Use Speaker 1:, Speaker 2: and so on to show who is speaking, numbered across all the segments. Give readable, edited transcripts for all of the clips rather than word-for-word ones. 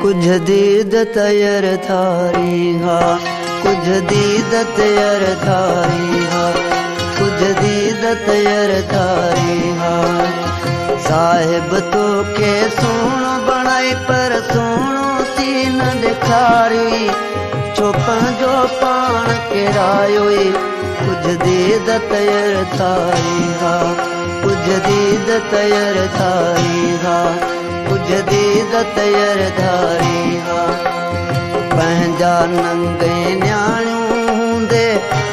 Speaker 1: कुछ दीद तयर थारी हा, कुछ दीद तयर थारी हा, कुछ दीद तयर थारी हा। साहिब तो के सोण बणाई पर सोणो तीन दिखारी, चोपन जो पान किरायोई कुछ दीद तयर थारी हा, कुछ दीद तयर थारी हा, कुछ दीद तयर थारी हा। पंहिंजा नंगे न्याणियूं हूंदे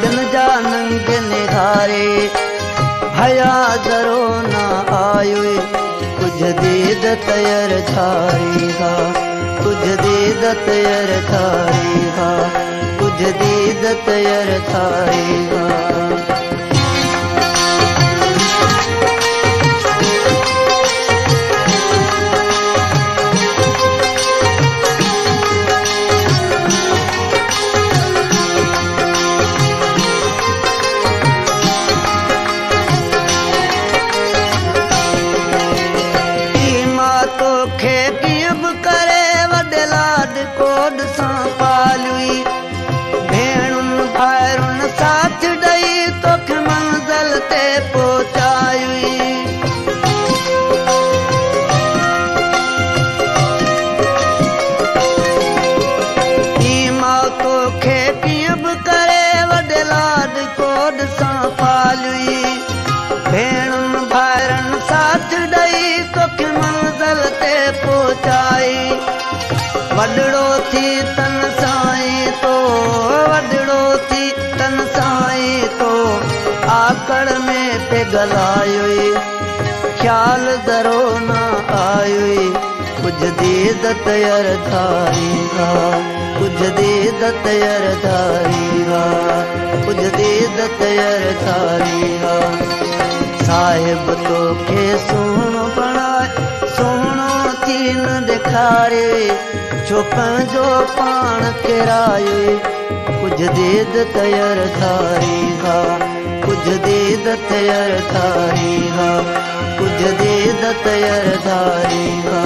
Speaker 1: ॿिन जा नंग निहारे, हया ज़रो न आयो कुछ दीद तयर थारी हा, कुछ दीद तयर थारी हा, कुछ दीद तयर थारी हा। वडड़ो थी तन साईं तो, वडड़ो थी तन साईं तो, आकड़ में पिघलायो ख्याल दरो न आयो कुछ दीद तयर थारी हा, कुछ दीद तयर थारी हा, कुछ दीद तयर थारी हा। साहिब तो के सोण बणाए सोणो तीन दिखारे, चोपन जो पान किरायो कुछ दीद तयर थारी हा, कुछ दीद तयर थारी हा, कुछ दीद तयर थारी हा।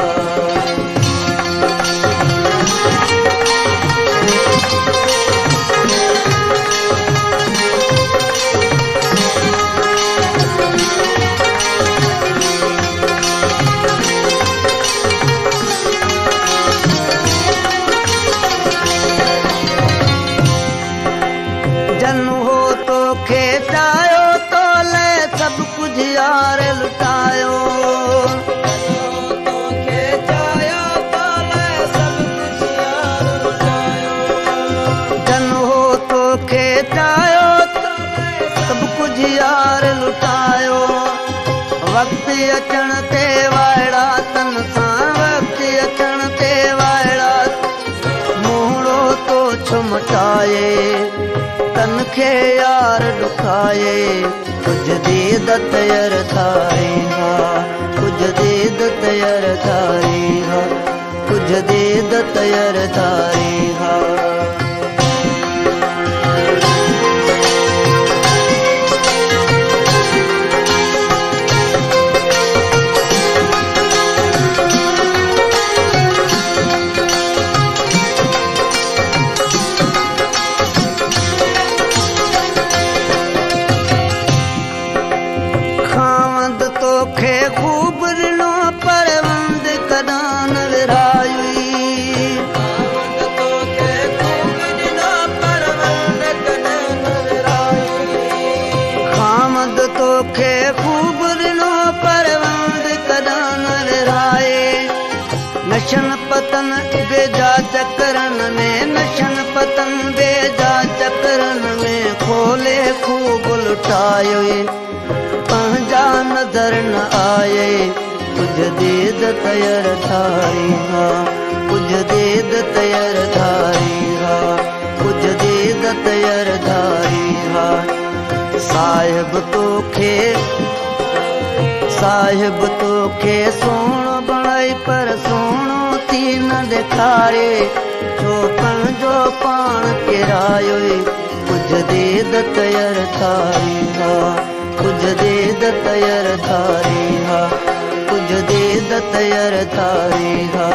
Speaker 1: यार लुटायो के जायो तो ले सब कुछ यार लुटायो, जन हो तो के जायो तो ले सब कुछ यार लुटायो। वक्त अचण ते वायड़ा तन सां, वक्त अचण ते वायड़ा मूड़ो तो छुमटाए, तन के यार दुखाए कुछ दीद तयर थारी हा, कुछ दीद तयर थारी हा, कुछ दीद तयर थारी हा। खूब ऋणो पर वंद कदान विराई, खामद तो खे खूब ऋणो पर वंद कदान विराए। नशन पतन बेजा चकरन में, नशन पतन बेजा चकरन में खोले खूब लुटायो पंहिंजा नजर न आए कुछ दीद तयर थारी हा, कुछ दीद तयर थारी हा, कुछ दीद तयर थारी हा। साहिब तो के सोण बणाई पर सोणो थी न दिखारे, चोपन जो पान किरायो कुछ दीद तयर थारी हा, कुछ दीद तयर थारी हा, कुछ दीद तयर थारी हा।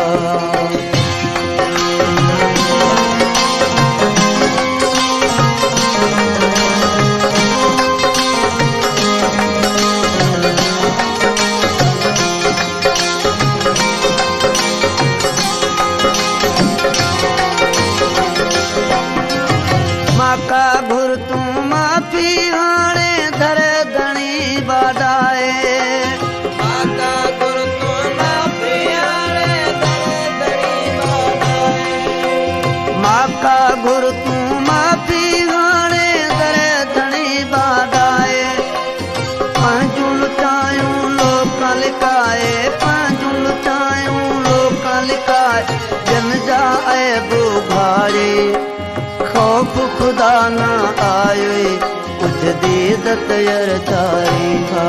Speaker 1: दतयर धारी हा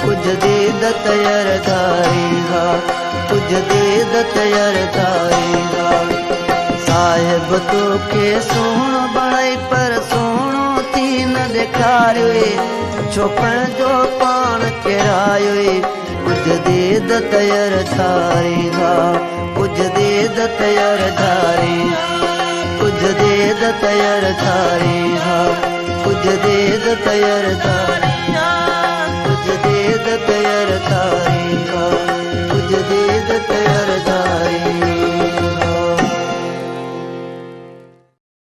Speaker 1: कुछ दे दतयर धारी हा कुछ दे दतयर धारी हा साहिब तोखे सोण बणाई पर सोणो थी न ॾेखारियो छोपण जो पाण किरायो कुछ दे दतयर धारी हा कुछ दे दतयर धारी कुछ दे दतयर धारी हा कुछ दे दतयर धारी